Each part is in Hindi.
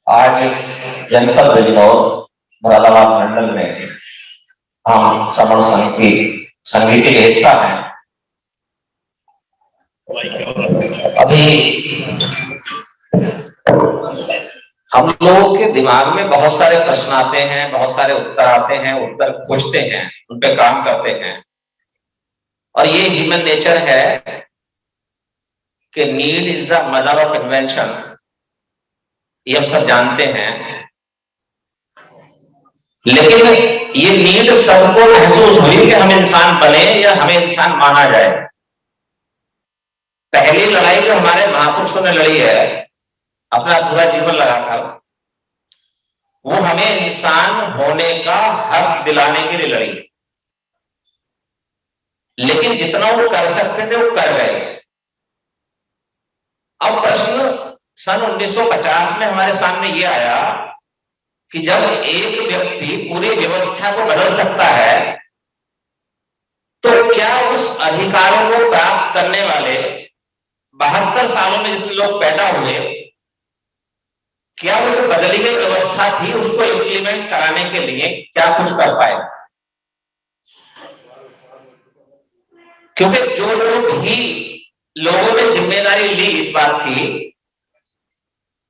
आज जनपद बिजनौर मुरादाबाद मंडल में हम समण संघ की संगीत के हिस्सा हैं। अभी हम लोगों के दिमाग में बहुत सारे प्रश्न आते हैं, बहुत सारे उत्तर आते हैं, उत्तर खोजते हैं, उन पे काम करते हैं। और ये ह्यूमन नेचर है कि need is the mother of invention, ये हम सब जानते हैं। लेकिन ये नीड सबको महसूस हुई कि हम इंसान बने या हमें इंसान माना जाए। पहली लड़ाई जो हमारे महापुरुषों ने लड़ी है अपना पूरा जीवन लगाकर, वो हमें इंसान होने का हक दिलाने के लिए लड़ी। लेकिन जितना वो कर सकते थे वो कर गए। अब प्रश्न सन 1950 में हमारे सामने ये आया कि जब एक व्यक्ति पूरी व्यवस्था को बदल सकता है तो क्या उस अधिकारों को प्राप्त करने वाले 72 सालों में जितने लोग पैदा हुए, क्या वो जो बदली गई व्यवस्था थी उसको इंप्लीमेंट कराने के लिए क्या कुछ कर पाए? क्योंकि जो लोग भी लोगों ने जिम्मेदारी ली इस बात की,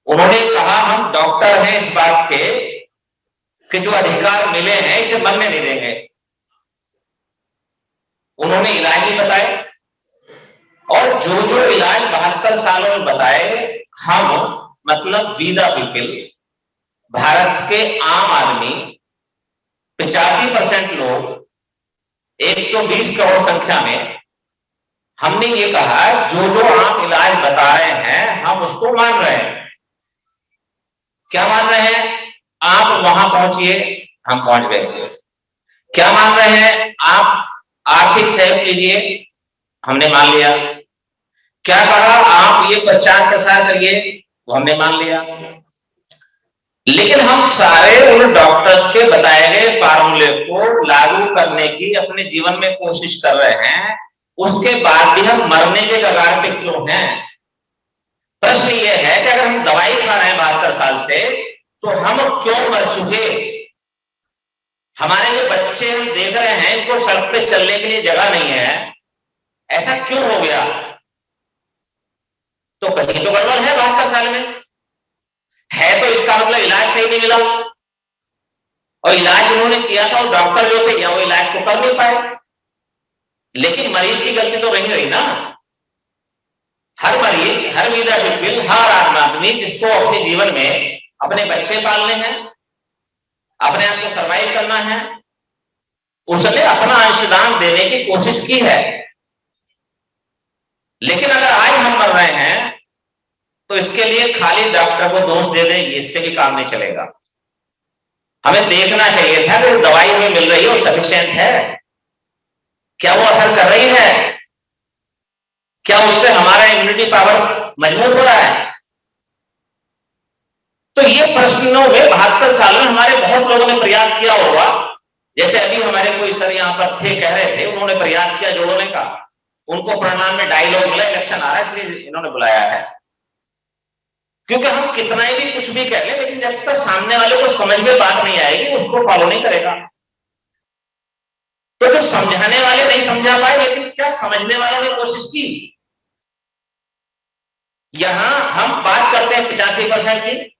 उन्होंने कहा हम डॉक्टर हैं इस बात के कि जो अधिकार मिले हैं इसे बनने नहीं देंगे। उन्होंने इलाज भी बताए और जो जो इलाज 72 सालों में बताए, हम मतलब वी द पीपल, भारत के आम आदमी 85% लोग 120 करोड़ संख्या में, हमने ये कहा जो जो आप इलाज बता रहे हैं हम उसको मान रहे हैं। क्या मान रहे हैं? आप वहां पहुंचिए, हम पहुंच गए। क्या मान रहे हैं? आप आर्थिक सहयोग लीजिए, हमने मान लिया। क्या कहा? आप ये प्रचार प्रसार करिए, वो हमने मान लिया। लेकिन हम सारे उन डॉक्टर्स के बताए गए फार्मूले को लागू करने की अपने जीवन में कोशिश कर रहे हैं, उसके बाद भी हम मरने के कगार पे क्यों हैं? प्रश्न ये है कि अगर हम दवाई खा रहे हैं 72 साल से, तो हम क्यों मर चुके? हमारे जो बच्चे हम देख रहे हैं इनको सड़क पे चलने के लिए जगह नहीं है, ऐसा क्यों हो गया? तो कहीं तो गड़बड़ है 72 साल में है, तो इसका मतलब इलाज सही नहीं मिला, और इलाज उन्होंने किया था और डॉक्टर जो थे या वो इलाज को कर नहीं पाए। लेकिन मरीज की गलती तो नहीं रही ना। हर मरीज, हर विधा बिल्कुल, हर आदमी जिसको अपने जीवन में अपने बच्चे पालने हैं, अपने आप को सर्वाइव करना है, उसने अपना अंशदान देने की कोशिश की है। लेकिन अगर आज हम मर रहे हैं तो इसके लिए खाली डॉक्टर को दोष दे दें, इससे भी काम नहीं चलेगा। हमें देखना चाहिए था कि दवाई हमें मिल रही है वो सफिशिएंट है, क्या वो असर कर रही है, क्या उससे हमारा इम्यूनिटी पावर मजबूत हो रहा है। तो ये प्रश्नों में 72 साल में हमारे बहुत लोगों ने प्रयास किया होगा। जैसे अभी हमारे कोई सर यहाँ पर थे, कह रहे थे उन्होंने प्रयास किया जोड़ने का, उनको परिणाम में डायलॉग मिला, इलेक्शन आ रहा है इसलिए इन्होंने बुलाया है। क्योंकि हम कितना ही भी कुछ भी कह लें, लेकिन जब तक सामने वाले को समझ में बात नहीं आएगी उसको फॉलो नहीं करेगा। तो जो समझाने वाले नहीं समझा पाए, लेकिन क्या समझने वालों ने कोशिश की? यहां हम बात करते हैं 85% की,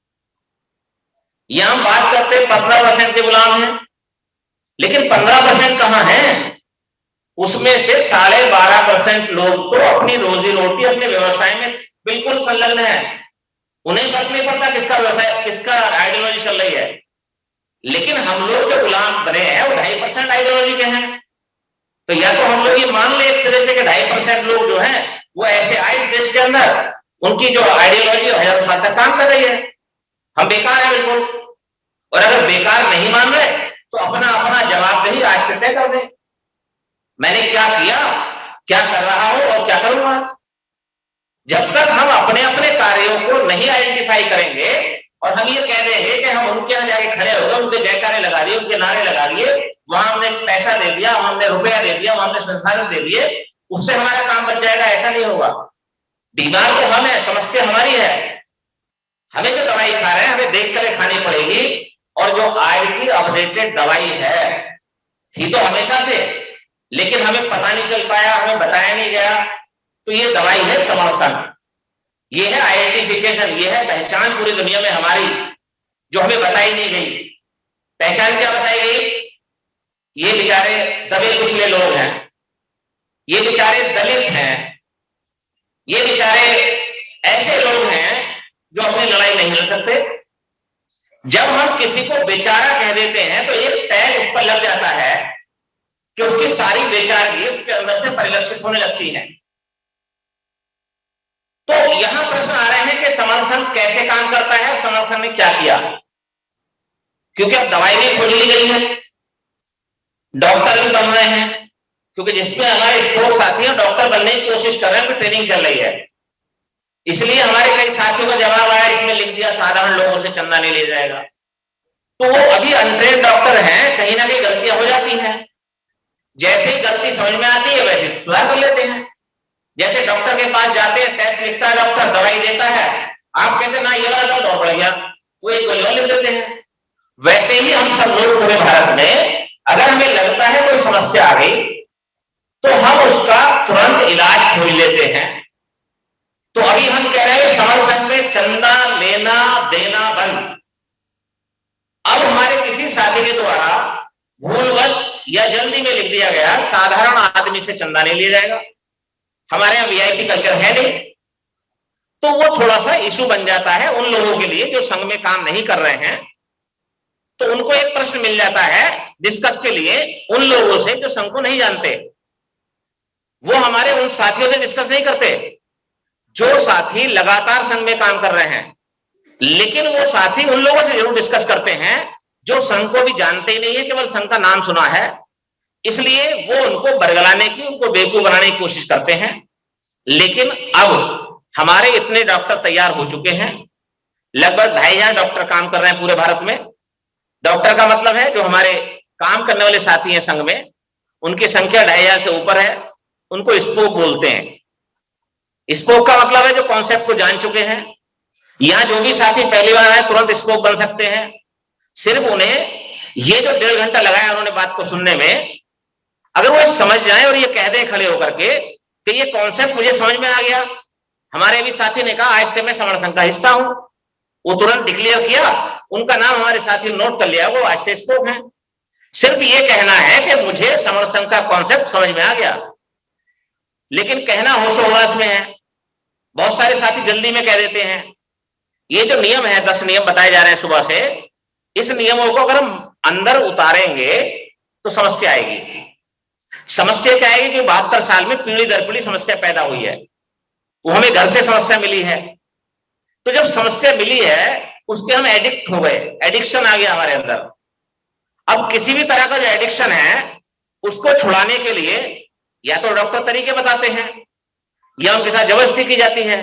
यहां हम बात करते हैं 15% के गुलाम हैं, लेकिन 15% कहां है? उसमें से 12.5% लोग तो अपनी रोजी रोटी अपने व्यवसाय में बिल्कुल संलग्न है, उन्हें फर्क नहीं पड़ता किसका व्यवसाय, किसका आइडियोलॉजी चल रही है। लेकिन हम लोग जो गुलाम बने हैं वो 2.5% आइडियोलॉजी के हैं। तो या तो हम लोग ये मान ले एक सिरे से कि 2.5% लोग जो हैं वो ऐसे आए इस देश के अंदर, उनकी जो आइडियोलॉजी 1000 साल तक काम कर रही है, हम बेकार है बिल्कुल। और अगर बेकार नहीं मान रहे तो अपना अपना जवाबदेही आज से तय कर दें, मैंने क्या किया, क्या कर रहा हूं और क्या करूंगा। जब तक हम अपने अपने कार्यों को नहीं आइडेंटिफाई करेंगे और हम ये कह देंगे कि हम उनके यहां जाके खड़े हो गए, उनके जयकारे लगा दिए, उनके नारे लगा दिए, वहां हमने पैसा दे दिया, वहां हमने रुपया दे दिया, वहां हमने संसाधन दे दिए, उससे हमारा काम बच जाएगा, ऐसा नहीं होगा। बीमार तो हम है, समस्या हमारी है। हमें जो दवाई खा रहे हैं हमें देख कर खानी पड़ेगी, और जो आज की अपडेटेड दवाई है थी तो हमेशा से, लेकिन हमें पता नहीं चल पाया, हमें बताया नहीं गया। तो ये दवाई है समर्थन, ये है आइडेंटिफिकेशन, ये है पहचान पूरी दुनिया में हमारी, जो हमें बताई नहीं गई। पहचान क्या बताई गई? ये बेचारे दबे कुचले लोग हैं, ये बेचारे दलित हैं, ये बेचारे ऐसे लोग हैं जो अपनी लड़ाई नहीं लड़ सकते। जब हम किसी को बेचारा कह देते हैं तो एक टैग उस पर लग जाता है कि उसकी सारी बेचारगी उसके अंदर से परिलक्षित होने लगती है। तो यहां प्रश्न आ रहे हैं कि समर संघ कैसे काम करता है, समर संघ ने क्या किया? क्योंकि अब दवाई भी खोज ली गई है, डॉक्टर भी बन रहे हैं, क्योंकि जिसमें हमारे स्पोर्ट्स साथी हैं डॉक्टर बनने की कोशिश कर रहे हैं, ट्रेनिंग चल रही है। इसलिए हमारे कई साथियों का जवाब आया, इसमें लिख दिया साधारण लोगों से चंदा नहीं ले जाएगा। तो वो अभी अनट्रेन्ड डॉक्टर हैं, कहीं ना कहीं गलतियां हो जाती हैं। जैसे ही गलती समझ में आती है वैसे सुधार कर लेते हैं। जैसे डॉक्टर के पास जाते हैं, टेस्ट लिखता है डॉक्टर, दवाई देता है, आप कहते हैं ना ये वाला दर्द और बढ़ गया, वो एक गोली और लिख देते हैं। वैसे ही हम सब लोग पूरे भारत में अगर हमें लगता है कोई समस्या आ गई तो हम उसका तुरंत इलाज खोज लेते हैं। तो अभी हम कह रहे हैं समर संघ में चंदा लेना देना बंद। अब हमारे किसी साथी के द्वारा भूलवश या जल्दी में लिख दिया गया साधारण आदमी से चंदा नहीं लिया जाएगा, हमारे यहां वीआईपी कल्चर है नहीं, तो वो थोड़ा सा इशू बन जाता है उन लोगों के लिए जो संघ में काम नहीं कर रहे हैं। तो उनको एक प्रश्न मिल जाता है डिस्कस के लिए उन लोगों से जो संघ को नहीं जानते। वो हमारे उन साथियों से डिस्कस नहीं करते जो साथी लगातार संघ में काम कर रहे हैं, लेकिन वो साथी उन लोगों से जरूर डिस्कस करते हैं जो संघ को भी जानते ही नहीं है, केवल संघ का नाम सुना है। इसलिए वो उनको बरगलाने की, उनको बेवकूफ बनाने की कोशिश करते हैं। लेकिन अब हमारे इतने डॉक्टर तैयार हो चुके हैं, लगभग 2500 डॉक्टर काम कर रहे हैं पूरे भारत में। डॉक्टर का मतलब है जो हमारे काम करने वाले साथी हैं संघ में, उनकी संख्या 2500 से ऊपर है। उनको स्पोक बोलते हैं। स्पोक का मतलब है जो कॉन्सेप्ट को जान चुके हैं। यहां जो भी साथी पहली बार आए तुरंत स्पोक बन सकते हैं। सिर्फ उन्हें ये जो 1.5 घंटा लगाया उन्होंने बात को सुनने में, अगर वो समझ जाए और ये कह दें खड़े होकर के कि ये कॉन्सेप्ट मुझे समझ में आ गया। हमारे भी साथी ने कहा आज से मैं समर संघ का हिस्सा हूं, वो तुरंत डिक्लेयर किया, उनका नाम हमारे साथी नोट कर लिया, वो आज से स्पोक हैं। सिर्फ ये कहना है कि मुझे समर संघ का कॉन्सेप्ट समझ में आ गया, लेकिन कहना होशो-हवास में है। बहुत सारे साथी जल्दी में कह देते हैं। ये जो नियम है, 10 नियम बताए जा रहे हैं सुबह से, इस नियमों को अगर हम अंदर उतारेंगे तो समस्या आएगी। समस्या क्या आएगी कि 72 साल में पीढ़ी दर पीढ़ी समस्या पैदा हुई है, वो हमें घर से समस्या मिली है। तो जब समस्या मिली है उसके हम एडिक्ट हो गए, एडिक्शन आ गया हमारे अंदर। अब किसी भी तरह का जो एडिक्शन है उसको छुड़ाने के लिए या तो डॉक्टर तरीके बताते हैं या उनके साथ जबरदस्ती की जाती है।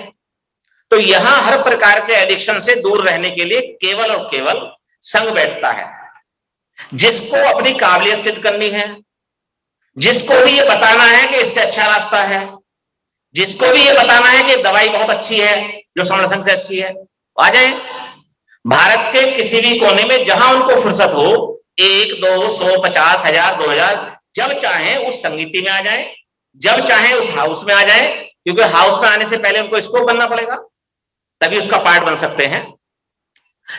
तो यहां हर प्रकार के एडिक्शन से दूर रहने के लिए केवल और केवल संघ बैठता है। जिसको अपनी काबिलियत सिद्ध करनी है, जिसको भी ये बताना है कि इससे अच्छा रास्ता है, जिसको भी ये बताना है कि दवाई बहुत अच्छी है जो समर संघ से अच्छी है, आ जाए। भारत के किसी भी कोने में जहां उनको फुर्सत हो, 1, 2, 100, 50, 1000, 2000, जब चाहे उस संगीति में आ जाए, जब चाहे उस हाउस में आ जाए, क्योंकि हाउस में आने से पहले उनको स्कोप बनना पड़ेगा, तभी उसका पार्ट बन सकते हैं।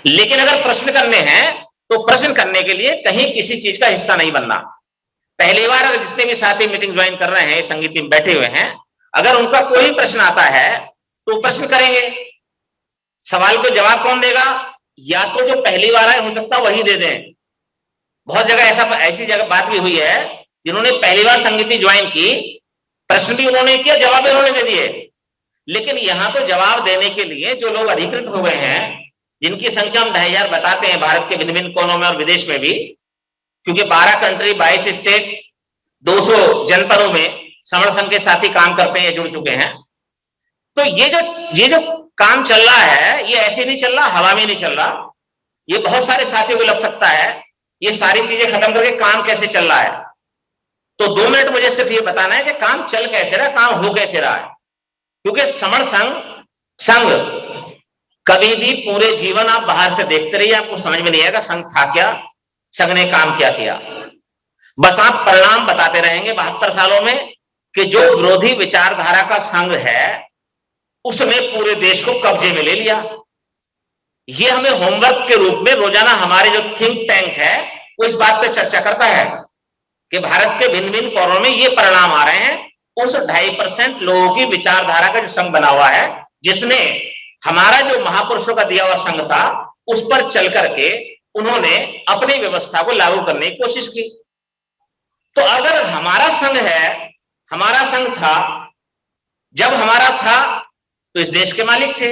लेकिन अगर प्रश्न करने हैं तो प्रश्न करने के लिए कहीं किसी चीज का हिस्सा नहीं बनना। पहली बार अगर जितने भी साथी मीटिंग ज्वाइन कर रहे हैं, संगीति में बैठे हुए हैं, अगर उनका कोई प्रश्न आता है तो प्रश्न करेंगे। सवाल को जवाब कौन देगा? या तो जो पहली बार आए हो सकता वही दे दें। बहुत जगह ऐसी जगह बात भी हुई है जिन्होंने पहली बार संगीति ज्वाइन की, प्रश्न भी उन्होंने किया, जवाब भी उन्होंने दे दिए। लेकिन यहां तो जवाब देने के लिए जो लोग अधिकृत हो गए हैं, जिनकी संख्या हम 2500 बताते हैं भारत के भिन्न भिन्न कोनों में और विदेश में भी, क्योंकि 12 कंट्री, 22 स्टेट, 200 जनपदों में समर संघ के साथी काम करते हैं, जुड़ चुके हैं। तो ये जो काम चल रहा है ये ऐसे नहीं चल रहा, हवा में नहीं चल रहा। ये बहुत सारे साथियों को लग सकता है ये सारी चीजें खत्म करके काम कैसे चल रहा है। तो 2 मिनट मुझे सिर्फ ये बताना है कि काम चल कैसे रहा, काम हो कैसे रहा है। क्योंकि समर संघ कभी भी पूरे जीवन आप बाहर से देखते रहिए, आपको समझ में नहीं आएगा संघ था क्या, संघ ने काम क्या किया। बस आप परिणाम बताते रहेंगे 72 सालों में कि जो विरोधी विचारधारा का संघ है उसने पूरे देश को कब्जे में ले लिया। ये हमें होमवर्क के रूप में रोजाना हमारे जो थिंक टैंक है वो इस बात पे चर्चा करता है कि भारत के भिन्न भिन्न कोनों में ये परिणाम आ रहे हैं उस 2.5% लोगों की विचारधारा का जो संघ बना हुआ है, जिसने हमारा जो महापुरुषों का दिया हुआ संघ था उस पर चल करके उन्होंने अपनी व्यवस्था को लागू करने की कोशिश की। तो अगर हमारा संघ है, हमारा संघ था, जब हमारा था तो इस देश के मालिक थे,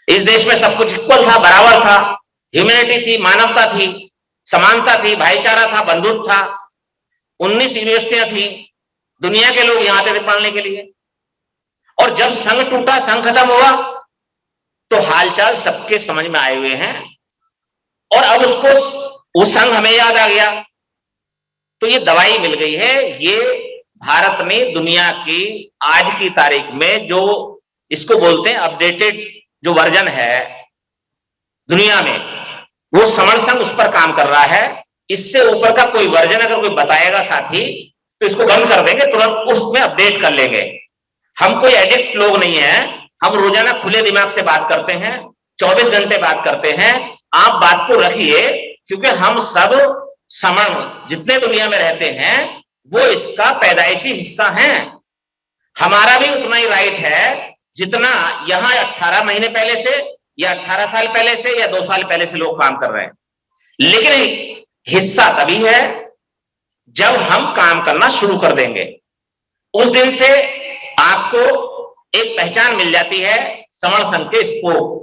इस देश में सब कुछ इक्वल था, बराबर था, ह्यूमैनिटी थी, मानवता थी, समानता थी, भाईचारा था, बंधुत्व था, 19 यूनिवर्सिटियां थी, दुनिया के लोग यहां आते थे पढ़ने के लिए। और जब संघ टूटा, संघ खत्म हुआ, तो हालचाल सबके समझ में आए हुए हैं और अब उसको वो संघ हमें याद आ गया। तो ये दवाई मिल गई है। ये भारत ने दुनिया की आज की तारीख में जो इसको बोलते हैं अपडेटेड जो वर्जन है दुनिया में, वो समर संघ उस पर काम कर रहा है। इससे ऊपर का कोई वर्जन अगर कोई बताएगा साथी तो इसको बंद कर देंगे, तुरंत उसमें अपडेट कर लेंगे। हम कोई एडिक्ट लोग नहीं है, हम रोजाना खुले दिमाग से बात करते हैं, 24 घंटे बात करते हैं। आप बात को रखिए क्योंकि हम सब समण जितने दुनिया में रहते हैं वो इसका पैदाइशी हिस्सा हैं। हमारा भी उतना ही राइट है जितना यहां 18 महीने पहले से या 18 साल पहले से या 2 साल पहले से लोग काम कर रहे हैं। लेकिन हिस्सा तभी है जब हम काम करना शुरू कर देंगे। उस दिन से आपको एक पहचान मिल जाती है समण संघ के स्पोक।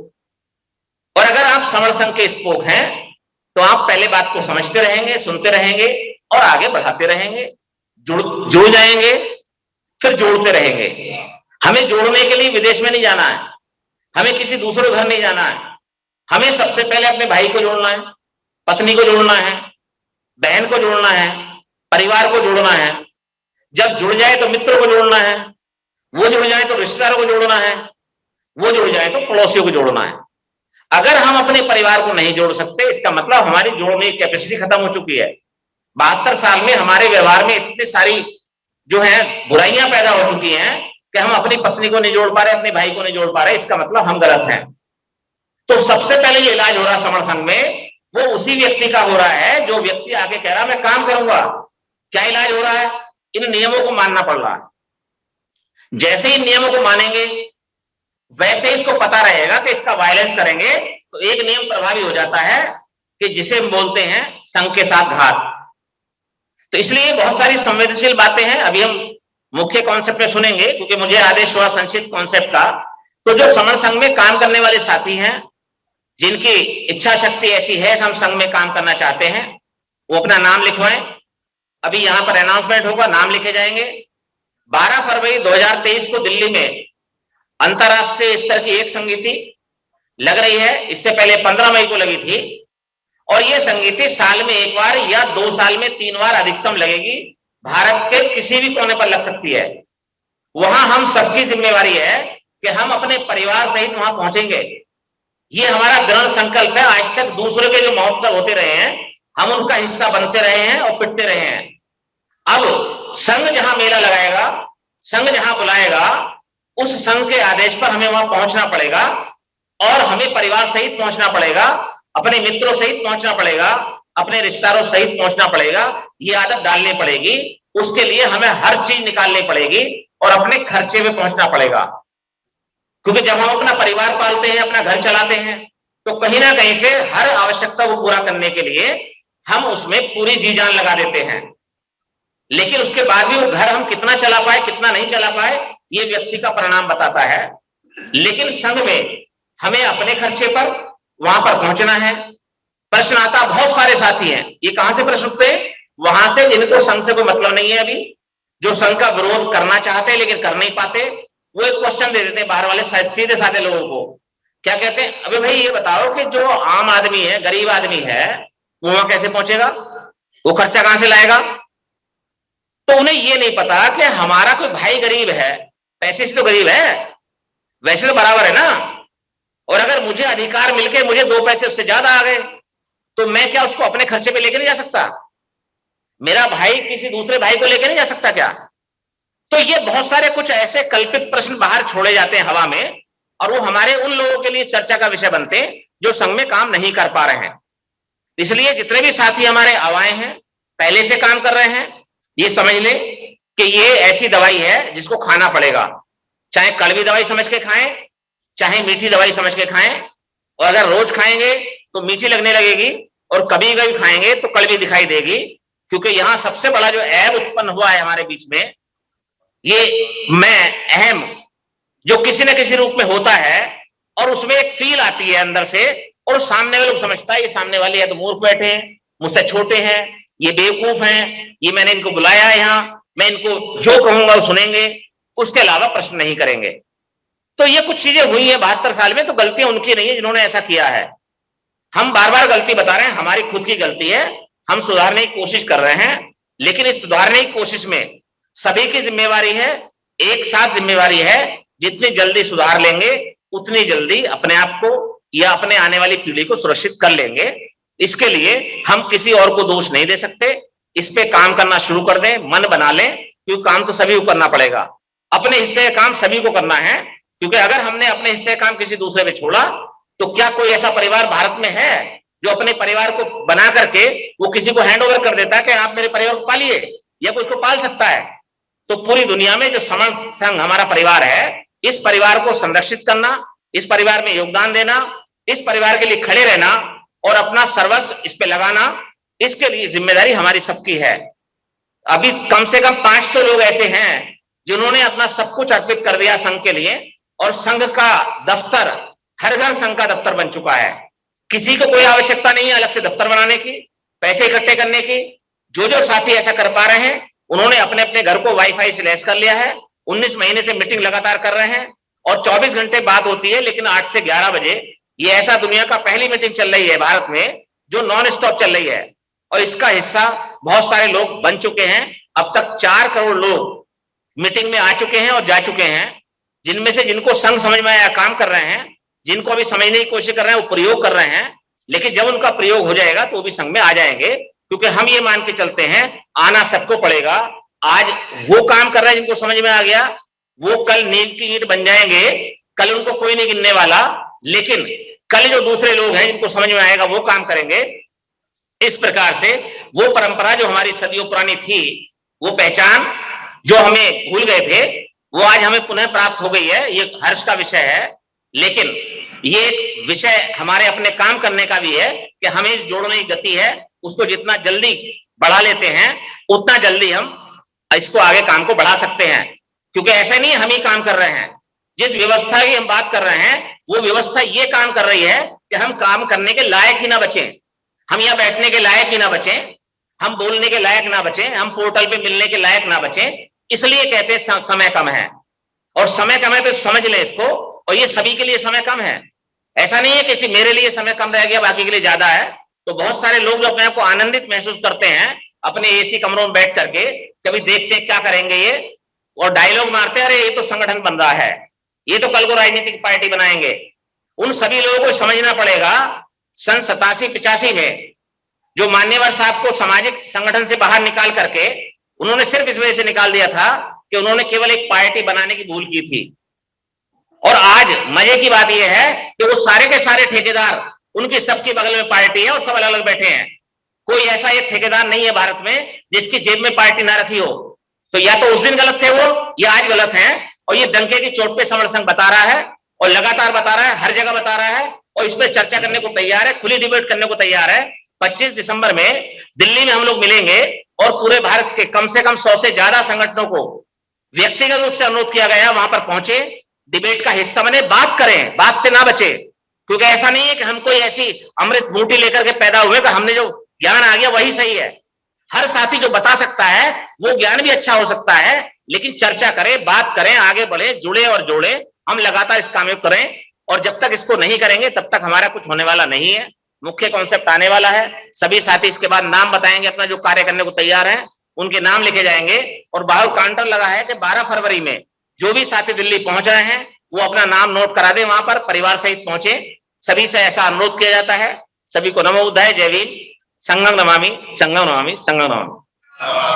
और अगर आप समण संघ के स्पोक हैं तो आप पहले बात को समझते रहेंगे, सुनते रहेंगे और आगे बढ़ाते रहेंगे, जुड़ जाएंगे, फिर जोड़ते रहेंगे। हमें जोड़ने के लिए विदेश में नहीं जाना है, हमें किसी दूसरे घर नहीं जाना है। हमें सबसे पहले अपने भाई को जोड़ना है, पत्नी को जोड़ना है, बहन को जोड़ना है, परिवार को जोड़ना है। जब जुड़ जाए तो मित्र को जोड़ना है, वो जुड़ जाए तो रिश्तेदारों को जोड़ना है, वो जुड़ जाए तो पड़ोसियों को जोड़ना है। अगर हम अपने परिवार को नहीं जोड़ सकते इसका मतलब हमारी जोड़ने की कैपेसिटी खत्म हो चुकी है। 72 साल में हमारे व्यवहार में इतनी सारी जो है बुराइयां पैदा हो चुकी हैं कि हम अपनी पत्नी को नहीं जोड़ पा रहे, अपने भाई को नहीं जोड़ पा रहे, इसका मतलब हम गलत हैं। तो सबसे पहले जो इलाज हो रहा है समण संघ में वो उसी व्यक्ति का हो रहा है जो व्यक्ति आके कह रहा है मैं काम करूंगा। क्या इलाज हो रहा है? इन नियमों को मानना पड़ रहा है। जैसे ही नियमों को मानेंगे वैसे ही इसको पता रहेगा कि इसका वायलेंस करेंगे तो एक नियम प्रभावी हो जाता है कि जिसे बोलते हैं संघ के साथ घात। तो इसलिए बहुत सारी संवेदनशील बातें हैं, अभी हम मुख्य कॉन्सेप्ट में सुनेंगे क्योंकि मुझे आदेश हुआ संक्षिप्त कॉन्सेप्ट का। तो जो समण संघ में काम करने वाले साथी हैं जिनकी इच्छा शक्ति ऐसी है कि हम संघ में काम करना चाहते हैं वो अपना नाम लिखवाएं। अभी यहां पर अनाउंसमेंट होगा, नाम लिखे जाएंगे। 12 फरवरी 2023 को दिल्ली में अंतरराष्ट्रीय स्तर की एक संगीति लग रही है। इससे पहले 15 मई को लगी थी और यह संगीति साल में एक बार या 2 साल में 3 बार अधिकतम लगेगी। भारत के किसी भी कोने पर लग सकती है। वहां हम सबकी जिम्मेवारी है कि हम अपने परिवार सहित वहां पहुंचेंगे। ये हमारा दृढ़ संकल्प है। आज तक दूसरे के जो महोत्सव होते रहे हैं हम उनका हिस्सा बनते रहे हैं और पिटते रहे हैं। अब संघ जहां मेला लगाएगा, संघ जहां बुलाएगा, उस संघ के आदेश पर हमें वहां पहुंचना पड़ेगा और हमें परिवार सहित पहुंचना पड़ेगा, अपने मित्रों सहित पहुंचना पड़ेगा, अपने रिश्तेदारों सहित पहुंचना पड़ेगा। ये आदत डालनी पड़ेगी। उसके लिए हमें हर चीज निकालनी पड़ेगी और अपने खर्चे में पहुंचना पड़ेगा। क्योंकि जब हम अपना परिवार पालते हैं, अपना घर चलाते हैं, तो कहीं ना कहीं से हर आवश्यकता को पूरा करने के लिए हम उसमें पूरी जी जान लगा देते हैं। लेकिन उसके बाद भी वो घर हम कितना चला पाए, कितना नहीं चला पाए, ये व्यक्ति का परिणाम बताता है। लेकिन संघ में हमें अपने खर्चे पर वहां पर पहुंचना है। प्रश्न आता, बहुत सारे साथी हैं, ये कहां से प्रश्न उठते हैं? वहां से जिनको संघ से कोई मतलब नहीं है, अभी जो संघ का विरोध करना चाहते हैं लेकिन कर नहीं पाते, वो एक क्वेश्चन दे देते हैं बाहर वाले सीधे साधे लोगों को। क्या कहते हैं? अबे भाई ये बताओ कि जो आम आदमी है, गरीब आदमी है, वो वहां कैसे पहुंचेगा? वो खर्चा कहां से लाएगा? तो उन्हें ये नहीं पता कि हमारा कोई भाई गरीब है, पैसे से तो गरीब है, वैसे तो बराबर है ना। और अगर मुझे अधिकार मिलके मुझे 2 पैसे उससे ज्यादा आ गए, तो मैं क्या उसको अपने खर्चे पे लेके नहीं जा सकता? मेरा भाई किसी दूसरे भाई को लेके नहीं जा सकता क्या? तो ये बहुत सारे कुछ ऐसे कल्पित प्रश्न बाहर छोड़े जाते हैं हवा में, और वो हमारे उन लोगों के लिए चर्चा का विषय बनते हैं जो संघ में काम नहीं कर पा रहे हैं। इसलिए जितने भी साथी हमारे आवाए हैं, पहले से काम कर रहे हैं, ये समझ लें कि ये ऐसी दवाई है जिसको खाना पड़ेगा। चाहे कड़वी दवाई समझ के खाएं, चाहे मीठी दवाई समझ के खाएं, और अगर रोज खाएंगे तो मीठी लगने लगेगी, और कभी कभी खाएंगे तो कड़वी दिखाई देगी। क्योंकि यहां सबसे बड़ा जो ऐब उत्पन्न हुआ है हमारे बीच में, ये मैं अहम जो किसी न किसी रूप में होता है, और उसमें एक फील आती है अंदर से, और सामने वाले लोग समझता है ये सामने वाले या तो मूर्ख बैठे हैं, मुझसे छोटे हैं, ये बेवकूफ हैं, ये मैंने इनको बुलाया है यहां, मैं इनको जो कहूंगा वो सुनेंगे, उसके अलावा प्रश्न नहीं करेंगे। तो ये कुछ चीजें हुई है 72 साल में, तो गलतियां उनकी नहीं है जिन्होंने ऐसा किया है। हम बार बार गलती बता रहे हैं, हमारी खुद की गलती है, हम सुधारने की कोशिश कर रहे हैं, लेकिन इस सुधारने की कोशिश में सभी की जिम्मेवारी है, एक साथ जिम्मेवारी है। जितनी जल्दी सुधार लेंगे उतनी जल्दी अपने आप को या अपने आने वाली पीढ़ी को सुरक्षित कर लेंगे। इसके लिए हम किसी और को दोष नहीं दे सकते, इस पे काम करना शुरू कर दें, मन बना लें, क्योंकि काम तो सभी को करना पड़ेगा। अपने हिस्से का काम सभी को करना है, क्योंकि अगर हमने अपने हिस्से का काम किसी दूसरे पे छोड़ा, तो क्या कोई ऐसा परिवार भारत में है जो अपने परिवार को बना करके वो किसी को हैंड ओवर कर देता है कि आप मेरे परिवार को पालिए, या कोई उसको पाल सकता है? तो पूरी दुनिया में जो समन संघ हमारा परिवार है, इस परिवार को संरक्षित करना, इस परिवार में योगदान देना, इस परिवार के लिए खड़े रहना और अपना सर्वस्व इस पे लगाना, इसके लिए जिम्मेदारी हमारी सबकी है। अभी कम से कम 500 लोग ऐसे हैं जिन्होंने अपना सब कुछ अर्पित कर दिया संघ के लिए, और संघ का दफ्तर हर घर संघ का दफ्तर बन चुका है। किसी को कोई आवश्यकता नहीं है अलग से दफ्तर बनाने की, पैसे इकट्ठे करने की। जो जो साथी ऐसा कर पा रहे हैं उन्होंने अपने अपने घर को वाईफाई से लैस कर लिया है। 19 महीने से मीटिंग लगातार कर रहे हैं, और 24 घंटे बात होती है, लेकिन 8 से 11 बजे ये ऐसा दुनिया का पहली मीटिंग चल रही है भारत में जो नॉन स्टॉप चल रही है, और इसका हिस्सा बहुत सारे लोग बन चुके हैं। अब तक 4 करोड़ लोग मीटिंग में आ चुके हैं और जा चुके हैं, जिनमें से जिनको संघ समझ में आया काम कर रहे हैं, जिनको अभी समझने की कोशिश कर रहे हैं वो प्रयोग कर रहे हैं, लेकिन जब उनका प्रयोग हो जाएगा तो वो भी संघ में आ जाएंगे। क्योंकि हम ये मान के चलते हैं आना सबको पड़ेगा। आज वो काम कर रहे हैं जिनको समझ में आ गया, वो कल नींव की ईंट बन जाएंगे, कल उनको कोई नहीं गिनने वाला, लेकिन कल जो दूसरे लोग हैं जिनको समझ में आएगा वो काम करेंगे। इस प्रकार से वो परंपरा जो हमारी सदियों पुरानी थी, वो पहचान जो हमें भूल गए थे, वो आज हमें पुनः प्राप्त हो गई है। ये हर्ष का विषय है, लेकिन ये एक विषय हमारे अपने काम करने का भी है कि हमें जोड़ने की गति है, उसको जितना जल्दी बढ़ा लेते हैं उतना जल्दी हम इसको आगे काम को बढ़ा सकते हैं। क्योंकि ऐसा नहीं हम ही काम कर रहे हैं, जिस व्यवस्था की हम बात कर रहे हैं वो व्यवस्था ये काम कर रही है कि हम काम करने के लायक ही ना बचें, हम यहाँ बैठने के लायक ही ना बचें, हम बोलने के लायक ना बचें, हम पोर्टल पे मिलने के लायक ना बचें। इसलिए कहते हैं समय कम है, और समय कम है तो समझ लें इसको, और ये सभी के लिए समय कम है। ऐसा नहीं है कि मेरे लिए समय कम रह गया बाकी के लिए ज्यादा है। तो बहुत सारे लोग जो अपने आप को आनंदित महसूस करते हैं अपने एसी कमरों में बैठ करके, कभी देखते हैं क्या करेंगे ये, और डायलॉग मारते हैं, अरे ये तो संगठन बन रहा है, ये तो कल को राजनीतिक पार्टी बनाएंगे। उन सभी लोगों को समझना पड़ेगा, सन 87-85 में जो मान्यवर साहब को सामाजिक संगठन से बाहर निकाल करके उन्होंने सिर्फ इस वजह से निकाल दिया था कि उन्होंने केवल एक पार्टी बनाने की भूल की थी। और आज मजे की बात यह है कि वो सारे के सारे ठेकेदार, उनकी सबके बगल में पार्टी है और सब अलग अलग बैठे हैं। कोई ऐसा एक ठेकेदार नहीं है भारत में जिसकी जेब में पार्टी ना रखी हो। तो या तो उस दिन गलत थे वो, या आज गलत हैं, और ये डंके की चोट पे समर संघ बता रहा है, और लगातार बता रहा है, हर जगह बता रहा है, और इस पर चर्चा करने को तैयार है, खुली डिबेट करने को तैयार है। 25 दिसंबर में दिल्ली में हम लोग मिलेंगे, और पूरे भारत के कम से कम 100 से ज्यादा संगठनों को व्यक्तिगत रूप से अनुरोध किया गया वहां पर पहुंचे, डिबेट का हिस्सा बने, बात करें, बात से ना बचे। क्योंकि ऐसा नहीं है कि हम कोई ऐसी अमृत बूटी लेकर के पैदा हुए कि हमने जो ज्ञान आ गया वही सही है। हर साथी जो बता सकता है वो ज्ञान भी अच्छा हो सकता है, लेकिन चर्चा करें, बात करें, आगे बढ़े, जुड़े और जोड़े। हम लगातार इस काम को करें, और जब तक इसको नहीं करेंगे तब तक हमारा कुछ होने वाला नहीं है। मुख्य कॉन्सेप्ट आने वाला है, सभी साथी इसके बाद नाम बताएंगे अपना जो कार्य करने को तैयार है, उनके नाम लिखे जाएंगे। और बाहर काउंटर लगा है कि 12 फरवरी में जो भी साथी दिल्ली पहुंच रहे हैं वो अपना नाम नोट करा दें, वहां पर परिवार सहित पहुंचे, सभी से ऐसा अनुरोध किया जाता है। सभी को नमो बुद्धाय, जय भीम, संघं नमामि, संघं नमामि, संघं नमामि।